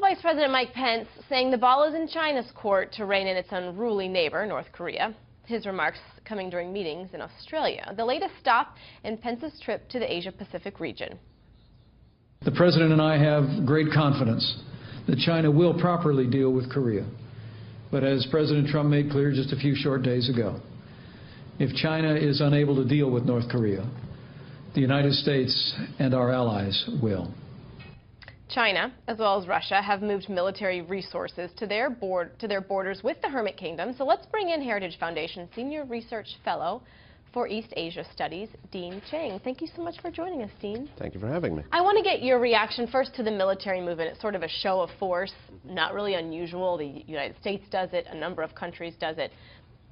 Vice President Mike Pence saying the ball is in China's court to rein in its unruly neighbor, North Korea. His remarks coming during meetings in Australia, the latest stop in Pence's trip to the Asia-Pacific region. The President and I have great confidence that China will properly deal with Korea. But as President Trump made clear just a few short days ago, if China is unable to deal with North Korea, the United States and our allies will. China, as well as Russia, have moved military resources to their borders with the Hermit Kingdom. So let's bring in Heritage Foundation Senior Research Fellow for East Asia Studies, Dean Chang. Thank you so much for joining us, Dean. Thank you for having me. I want to get your reaction first to the military movement. It's sort of a show of force, not really unusual. The United States does it, a number of countries does it.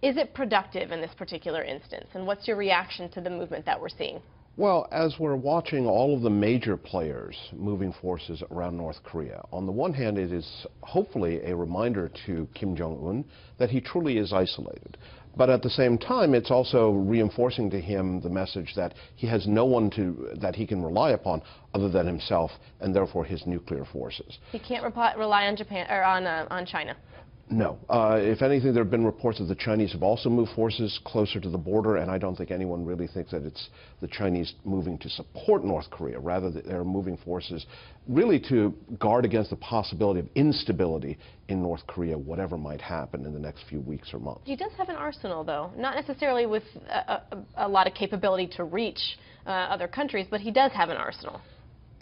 Is it productive in this particular instance? And what's your reaction to the movement that we're seeing? Well, as we're watching all of the major players moving forces around North Korea, on the one hand, it is hopefully a reminder to Kim Jong-un that he truly is isolated. But at the same time, it's also reinforcing to him the message that he has no one that he can rely upon other than himself, and therefore his nuclear forces. He can't rely on Japan or on China. No. If anything, there have been reports that the Chinese have also moved forces closer to the border, and I don't think anyone really thinks that it's the Chinese moving to support North Korea. Rather, they're moving forces really to guard against the possibility of instability in North Korea, whatever might happen in the next few weeks or months. He does have an arsenal, though, not necessarily with a lot of capability to reach other countries, but he does have an arsenal.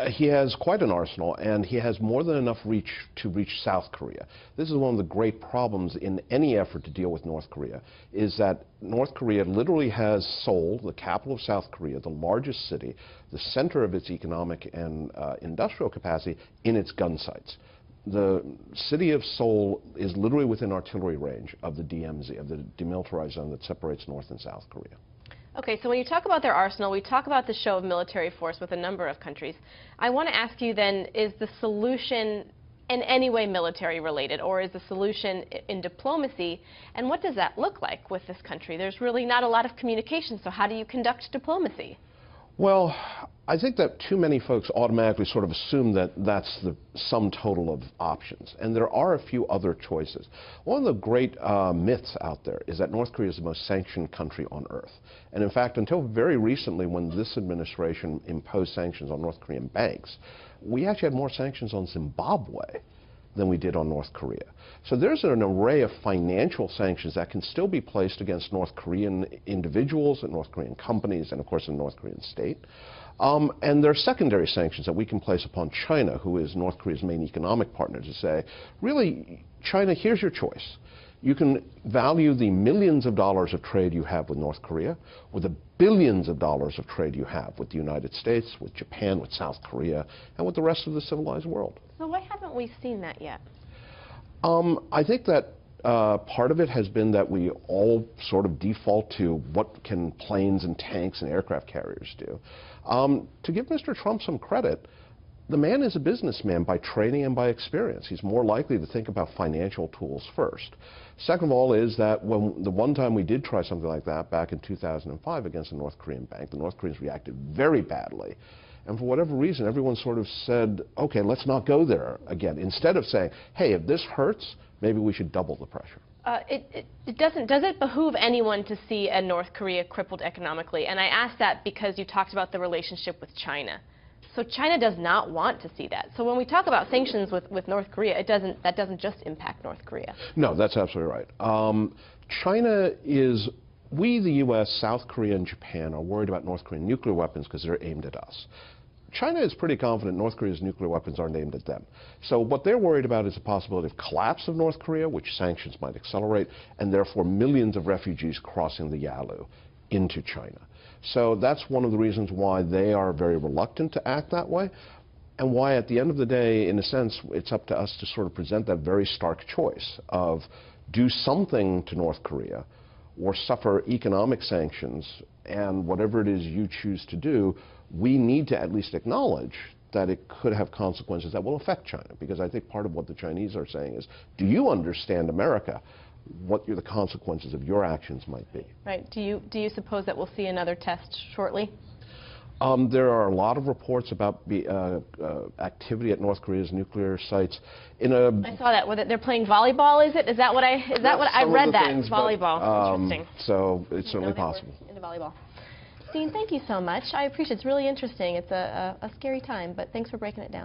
He has quite an arsenal, and he has more than enough reach to reach South Korea. This is one of the great problems in any effort to deal with North Korea, is that North Korea literally has Seoul, the capital of South Korea, the largest city, the center of its economic and industrial capacity, in its gun sights. The city of Seoul is literally within artillery range of the DMZ, of the demilitarized zone that separates North and South Korea. Okay, so when you talk about their arsenal, we talk about the show of military force with a number of countries. I want to ask you then, is the solution in any way military related, or is the solution in diplomacy? And what does that look like with this country? There's really not a lot of communication, so how do you conduct diplomacy? Well, I think that too many folks automatically sort of assume that that's the sum total of options, and there are a few other choices. One of the great myths out there is that North Korea is the most sanctioned country on earth. And in fact, until very recently, when this administration imposed sanctions on North Korean banks, we actually had more sanctions on Zimbabwe than we did on North Korea. So there's an array of financial sanctions that can still be placed against North Korean individuals and North Korean companies and, of course, the North Korean state. And there are secondary sanctions that we can place upon China, who is North Korea's main economic partner, to say, really, China, here's your choice. You can value the millions of dollars of trade you have with North Korea, or the billions of dollars of trade you have with the United States, with Japan, with South Korea, and with the rest of the civilized world. So why haven't we seen that yet? I think that part of it has been that we all sort of default to what can planes and tanks and aircraft carriers do. To give Mr. Trump some credit, the man is a businessman by training and by experience. He's more likely to think about financial tools first. Second of all is that when the one time we did try something like that back in 2005 against a North Korean bank, the North Koreans reacted very badly. And for whatever reason, everyone sort of said, okay, let's not go there again. Instead of saying, hey, if this hurts, maybe we should double the pressure. Does it behoove anyone to see a North Korea crippled economically? And I ask that because you talked about the relationship with China. So China does not want to see that. So when we talk about sanctions with North Korea, that doesn't just impact North Korea. No, that's absolutely right. China is, we, the U.S., South Korea, and Japan are worried about North Korean nuclear weapons because they're aimed at us. China is pretty confident North Korea's nuclear weapons aren't aimed at them. So what they're worried about is the possibility of collapse of North Korea, which sanctions might accelerate, and therefore millions of refugees crossing the Yalu into China. So that's one of the reasons why they are very reluctant to act that way, and why at the end of the day, in a sense, it's up to us to sort of present that very stark choice of do something to North Korea or suffer economic sanctions, and whatever it is you choose to do, we need to at least acknowledge that it could have consequences that will affect China. Because I think part of what the Chinese are saying is, do you understand America? What the consequences of your actions might be. Right. Do you suppose that we'll see another test shortly? There are a lot of reports about activity at North Korea's nuclear sites. I saw that. They're playing volleyball. Is it? Is that what I? Is that what I read? That things, volleyball. But, Interesting. So it's certainly possible. Into volleyball. Dean, thank you so much. I appreciate it. It's really interesting. It's a scary time, but thanks for breaking it down.